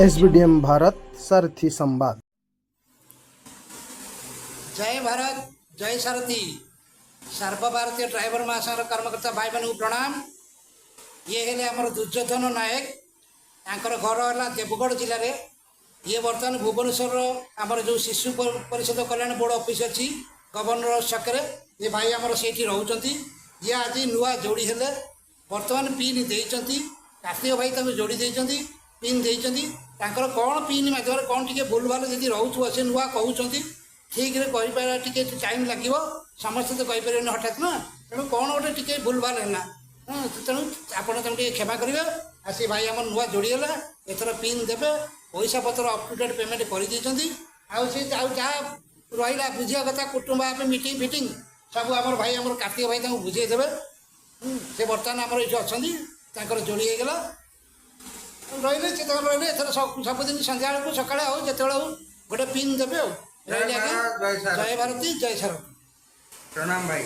SBDM Bharat सारथी संवाद। जय भारत जय सारथी सर्वभारतीय ड्राइवर महासंघ कर्मकर्ता भाई मान प्रणाम। ये हेले आमर दुर्योधन नायक तांकर घर है देवगढ़ जिले में। ये बर्तमान भुवनेश्वर आमर जो शिशु परिषद कल्याण बोर्ड ऑफिस अच्छी गवर्नर छकरे ये भाई आमर से रोच। ये आज नुआ जोड़ी हेले बर्तमान पिन देती कार्तिक भाई तक जोड़ी देती पिन देती कौन पिन मध्यम कौन टी भूल भाल जी रोच से नुआ कहते ठीक रे कहीपर टे टाइम लगे समस्ते तो कहीपर हठात ना तेणु कौन गोटे टी भूल भाल है तेणु आपड़ तुम क्षमा करेंगे आसी भाई आम नुआ जोड़ीगला एथर पिन देवे पैसा पतर अप टू डेट पेमेंट कर जहाँ रहा बुझा कथा कुटुंब मीटिंग फिटिंग सब आम भाई आम कार्तिक भाई बुझेदेवे से बर्तमान आमर ये अच्छा जोड़ी होगला रही से रही एथर सबुदिन सन्ध्या बेलू सका जो गोटे पिन देवे जय भारती जय सारथी प्रणाम भाई।